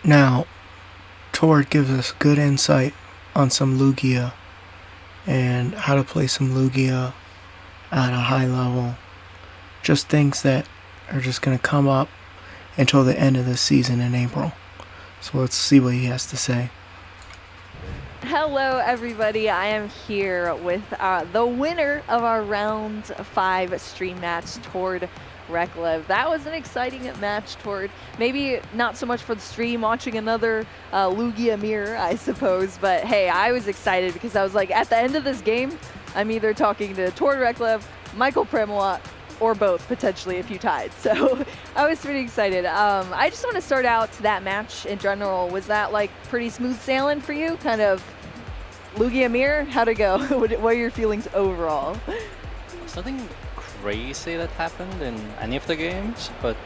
Now, Tord gives us good insight on some Lugia and how to play some Lugia at a high level. Just things that are just going to come up until the end of the season in April. So let's see what he has to say. Hello everybody, I am here with the winner of our round 5 stream match, Tord Reklev. That was an exciting match, Tord. Maybe not so much for the stream, watching another Lugia mirror, I suppose, but hey, I was excited because I was like, at the end of this game, I'm either talking to Tord Reklev, Michael Primola, or both, potentially, if you tied. So I was pretty excited. I just want to start out that match in general. Was that like pretty smooth sailing for you? Kind of Lugia mirror? How'd it go? What are your feelings overall? There's nothing crazy that happened in any of the games, but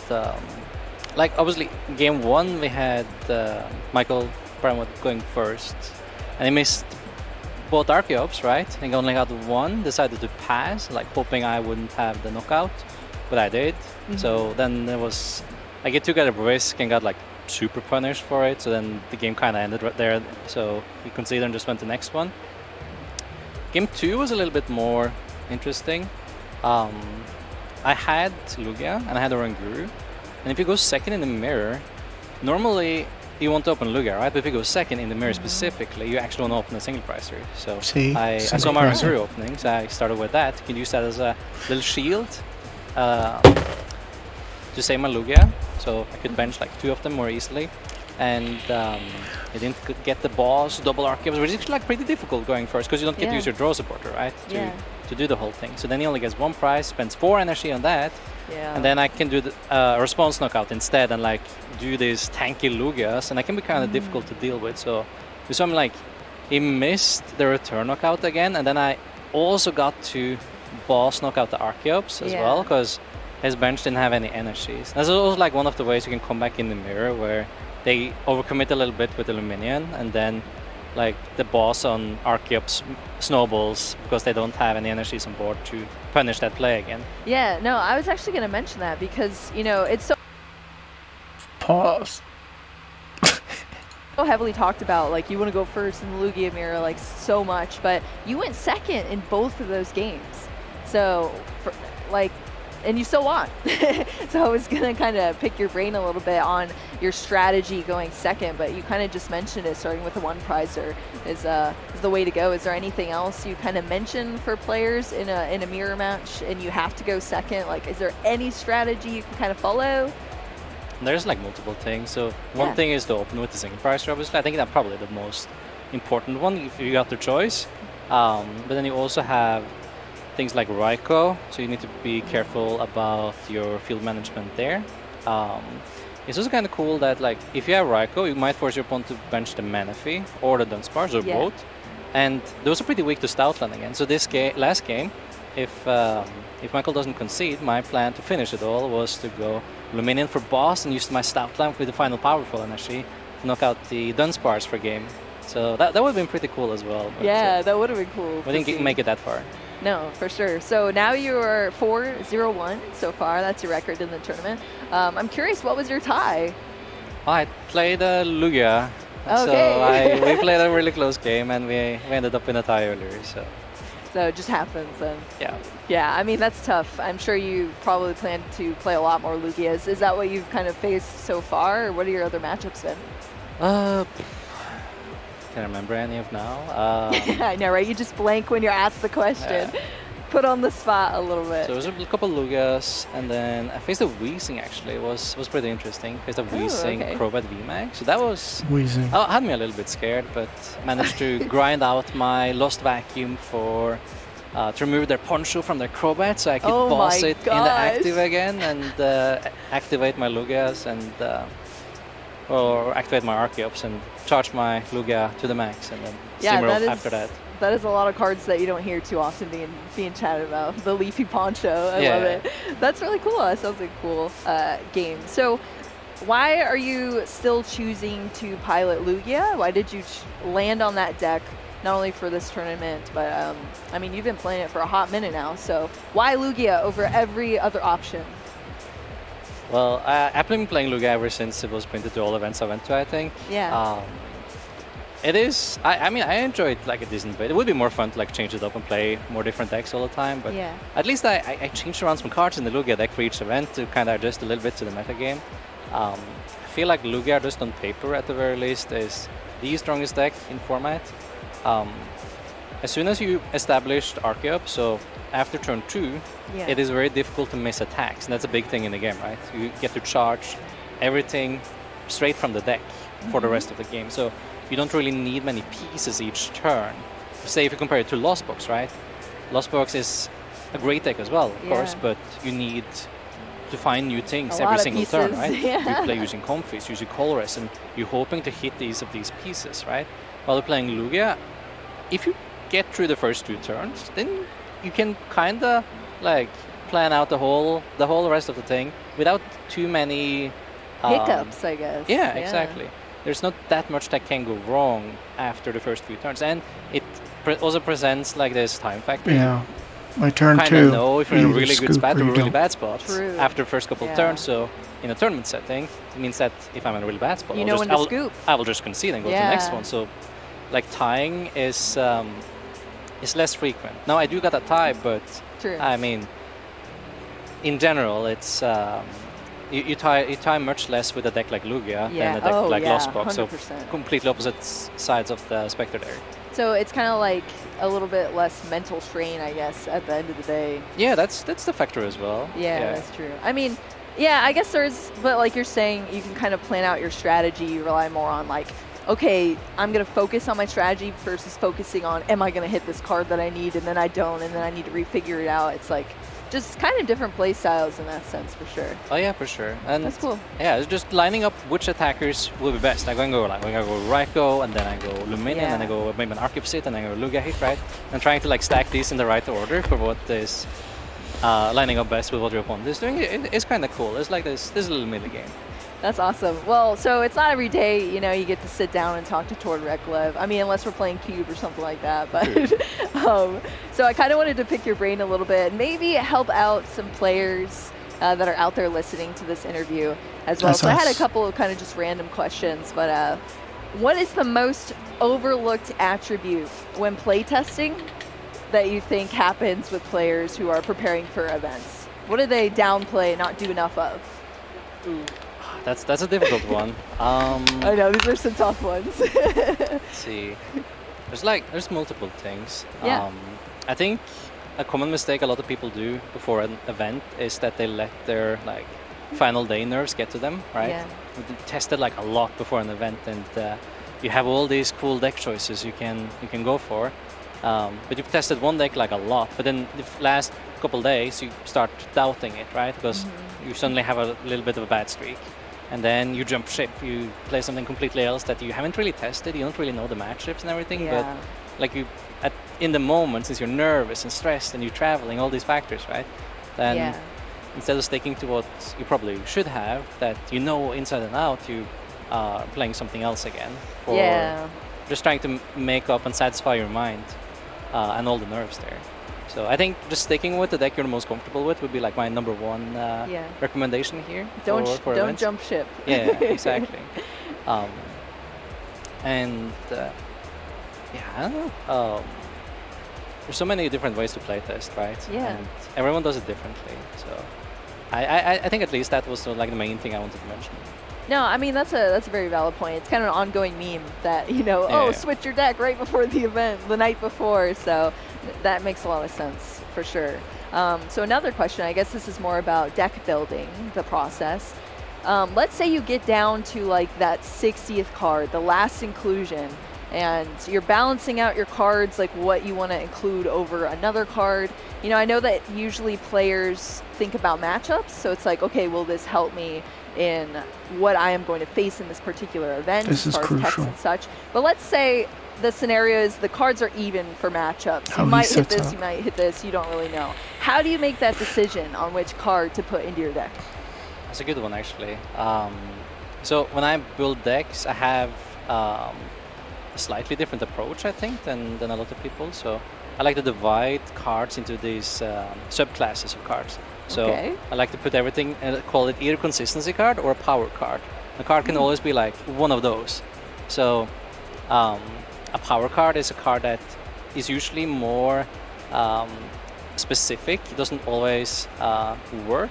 like obviously game 1 we had Michael Primola going first, and he missed both Archeops, right? And only had one, decided to pass, like hoping I wouldn't have the knockout, but I did. So then it was, like he took a risk and got like super punished for it, so then the game kind of ended right there. So he conceded and just went to the next one. Game 2 was a little bit more interesting. I had Lugia and I had Oranguru, and if you go second in the mirror, normally you want to open Lugia, right? But if you go second in the mirror specifically, you actually want to open a single pricer. So I saw my Oranguru opening, so I started with that. You can use that as a little shield to save my Lugia. So I could bench like 2 of them more easily. And I didn't get the boss, double Archeops, which is like pretty difficult going first because you don't get to use your draw supporter, right? To do the whole thing. So then he only gets 1 prize, spends 4 energy on that. And then I can do the response knockout instead and like do these tanky Lugias, and that can be kind of difficult to deal with. So I'm like, he missed the return knockout again, and then I also got to boss knock out the Archeops as well because his bench didn't have any energies. That's also like one of the ways you can come back in the mirror where they overcommit a little bit with Illuminion, and then like the boss on Archeops snowballs because they don't have any energies on board to punish that play again. Yeah, no, I was actually going to mention that because, you know, it's so... Pause. so heavily talked about, like, you want to go first in the Lugia mirror, like, so much, but you went second in both of those games. So, like, and you still won. So I was gonna kind of pick your brain a little bit on your strategy going second, but you kind of just mentioned it, starting with the 1 prizer is the way to go. Is there anything else you kind of mentioned for players in a mirror match and you have to go second? Like, is there any strategy you can kind of follow? There's like multiple things. So one thing is to open with the single pricer, obviously. I think that's probably the most important one if you got the choice. But then you also have things like Raikou, so you need to be careful about your field management there. It's also kind of cool that like if you have Raikou, you might force your opponent to bench the Manaphy or the Dunsparce or both, and those are pretty weak to Stoutland again. So this last game, if Michael doesn't concede, my plan to finish it all was to go Luminion for boss and use my Stoutland with the final powerful energy to knock out the Dunsparce for game. So that would have been pretty cool as well. Yeah, that would have been cool. We didn't make it that far. No, for sure. So now you are 4-0-1 so far. That's your record in the tournament. I'm curious, what was your tie? I played Lugia. Okay. So we played a really close game, and we ended up in a tie earlier. So it just happens. And yeah. Yeah, I mean, that's tough. I'm sure you probably plan to play a lot more Lugias. Is that what you've kind of faced so far, or what are your other matchups been? Can't remember any of now. I know, right? You just blank when you're asked the question. Put on the spot a little bit. So there was a couple Lugias, and then I faced a Weezing actually. It was pretty interesting. Faced a Weezing Crobat VMAX. So that was... Weezing. Had me a little bit scared, but managed to grind out my Lost Vacuum for... to remove their Poncho from their Crobat, so I could boss it in the active again and activate my Lugias and... or activate my Archeops and charge my Lugia to the max, and then steamroll after that. That is a lot of cards that you don't hear too often being chatted about. The Leafy Poncho, I love it. That's really cool. That sounds like a cool game. So why are you still choosing to pilot Lugia? Why did you land on that deck, not only for this tournament, but I mean, you've been playing it for a hot minute now, so why Lugia over every other option? Well, I've been playing Lugia ever since it was printed to all events I went to, I think. Yeah. It is. I mean, I enjoyed like a decent bit. It would be more fun to like change it up and play more different decks all the time. But Yeah. at least I changed around some cards in the Lugia deck for each event to kind of adjust a little bit to the meta game. I feel like Lugia, just on paper at the very least, is the strongest deck in format. As soon as you established Archeop, so after turn 2, Yeah. it is very difficult to miss attacks, and that's a big thing in the game, right? You get to charge everything straight from the deck for the rest of the game, so you don't really need many pieces each turn. Say if you compare it to Lost Box, right? Lost Box is a great deck as well, of course, but you need to find new things A every lot of single turn, pieces, right? yeah. You play using Comfys, using Colress, and you're hoping to hit these pieces, right? While you're playing Lugia, if you get through the first 2 turns, then you can kind of like plan out the whole rest of the thing without too many hiccups, I guess. Yeah, exactly. There's not that much that can go wrong after the first few turns, and it also presents like this time factor. Yeah. My turn Kind 2. of know if you're in a you either really good scoop spot or a you really don't. bad spot True. after the first couple of Yeah. turns. So in a tournament setting, it means that if I'm in a really bad spot, You know when to scoop. I will just concede and go to the next Yeah. one. So like tying is less frequent. Now I do got a tie, but True. I mean, in general, it's you tie much less with a deck like Lugia Yeah. than a deck Oh, like yeah, Lost Box. So 100%. completely opposite sides of the specter there. So it's kind of like a little bit less mental strain, I guess, at the end of the day. Yeah, that's the factor as well. Yeah, that's true. I mean, yeah, I guess but like you're saying, you can kind of plan out your strategy. You rely more on like, okay, I'm going to focus on my strategy versus focusing on, am I going to hit this card that I need, and then I don't, and then I need to refigure it out. It's like just kind of different play styles in that sense, for sure. Oh yeah, for sure. And That's cool. yeah, it's just lining up which attackers will be best. I'm going to go Raikou, and then I go Luminion, and then I go maybe an Archeopsit, and then I go Lugia Hit, right? And trying to like stack these in the right order for what is lining up best with what your opponent is doing. It's kind of cool. It's like this little mini game. That's awesome. Well, so it's not every day, you know, you get to sit down and talk to Tord Reklev. I mean, unless we're playing Cube or something like that. But so I kind of wanted to pick your brain a little bit, maybe help out some players that are out there listening to this interview as well. That's So I had a us. couple of kind of just random questions, but what is the most overlooked attribute when playtesting that you think happens with players who are preparing for events? What do they downplay and not do enough of? That's a difficult one. I know, these are some tough ones. Let's see. There's multiple things. Yeah. I think a common mistake a lot of people do before an event is that they let their like final day nerves get to them, right? Yeah. You tested like a lot before an event, and you have all these cool deck choices you can go for. But you've tested one deck like a lot, but then the last couple days you start doubting it, right? Because you suddenly have a little bit of a bad streak. And then you jump ship, you play something completely else that you haven't really tested, you don't really know the matchups and everything, Yeah. but like in the moment, since you're nervous and stressed and you're traveling, all these factors, right? Then Yeah. instead of sticking to what you probably should have, that you know inside and out, you are playing something else again. Or Yeah. just trying to make up and satisfy your mind and all the nerves there. So I think just sticking with the deck you're the most comfortable with would be like my number one recommendation here. Don't for events. jump ship. Yeah, exactly. And I don't know. There's so many different ways to play test, right? Yeah. And everyone does it differently. So I think at least that was like the main thing I wanted to mention. No, I mean that's a very valid point. It's kind of an ongoing meme that switch your deck right before the event, the night before. So that makes a lot of sense for sure. So another question, I guess this is more about deck building, the process. Let's say you get down to like that 60th card, the last inclusion, and you're balancing out your cards, like what you want to include over another card. You know, I know that usually players think about matchups, so it's like, okay, will this help me in what I am going to face in this particular event This as is far as text crucial. and such. But let's say the scenario is the cards are even for matchups. How You he might hit sets this, up. you might hit this, you don't really know. How do you make that decision on which card to put into your deck? That's a good one, actually. So when I build decks, I have a slightly different approach, I think, than a lot of people. So I like to divide cards into these subclasses of cards. So Okay. I like to put everything and call it either consistency card or a power card. A card can always be like one of those. So a power card is a card that is usually more specific. It doesn't always work.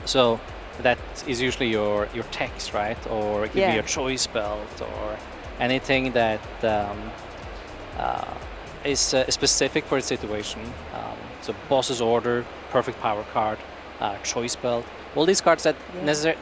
So that is usually your text, right? Or it could be a choice belt or anything that is specific for its situation. So boss's order, perfect power card, choice belt. All these cards that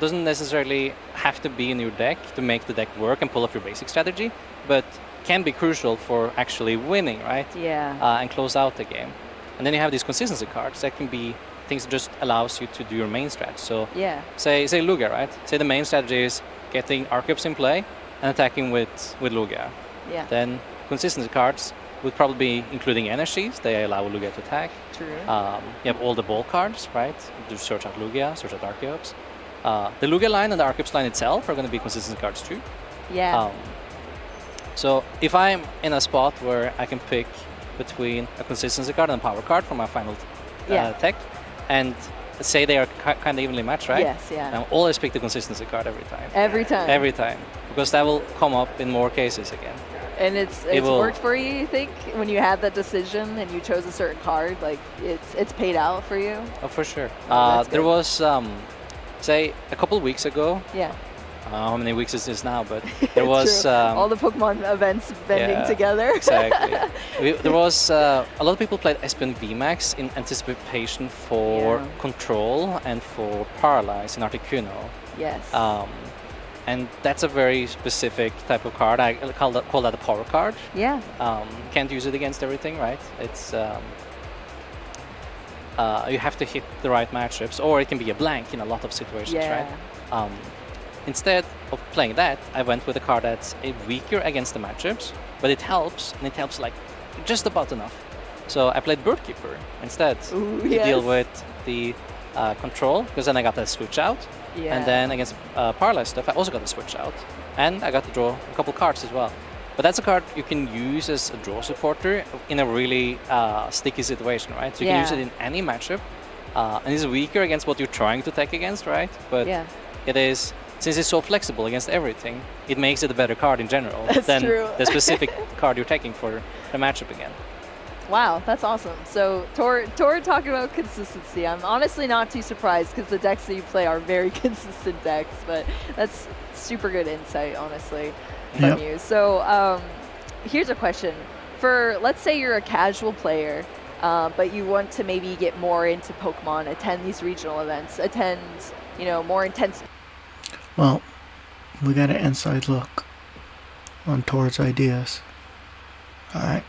doesn't necessarily have to be in your deck to make the deck work and pull off your basic strategy, but can be crucial for actually winning, right? Yeah. And close out the game. And then you have these consistency cards that can be things that just allows you to do your main strat. So say Lugia, right? Say the main strategy is getting Archeops in play and attacking with Lugia. Yeah. Then consistency cards would probably be including energies. They allow Lugia to attack. True. You have all the ball cards, right? You search out Lugia, search out Archeops. The Lugia line and the Archeops line itself are going to be consistency cards too. Yeah. So if I'm in a spot where I can pick between a consistency card and a power card for my final tech, and say they are kind of evenly matched, right? Yes, yeah. I'll always pick the consistency card every time. Every time. Every time, because that will come up in more cases again. And it's worked for you think, when you had that decision and you chose a certain card, like it's paid out for you? Oh, for sure. That's there good. was, say, a couple weeks ago. Yeah. How many weeks is this now? But there was all the Pokemon events bending together. Exactly. There was a lot of people played Espen VMAX in anticipation for Control and for Paralyze in Articuno. Yes. And that's a very specific type of card. I call that a power card. Yeah. Can't use it against everything, right? It's you have to hit the right matchups, or it can be a blank in a lot of situations, right? Instead of playing that, I went with a card that's weaker against the matchups, but it helps, and it helps like just about enough. So I played Birdkeeper instead to deal with the control, because then I got that switch out. Yeah. And then against Paralyze stuff, I also got a switch out. And I got to draw a couple cards as well. But that's a card you can use as a draw supporter in a really sticky situation, right? So you can use it in any matchup. And it's weaker against what you're trying to attack against, right? But it is, since it's so flexible against everything, it makes it a better card in general than the specific card you're taking for the matchup again. Wow, that's awesome. So Tor talking about consistency. I'm honestly not too surprised because the decks that you play are very consistent decks, but that's super good insight, honestly, from you. So here's a question. For, let's say you're a casual player, but you want to maybe get more into Pokemon, attend these regional events, attend, more intense. Well, we got an inside look on Tor's ideas. All right.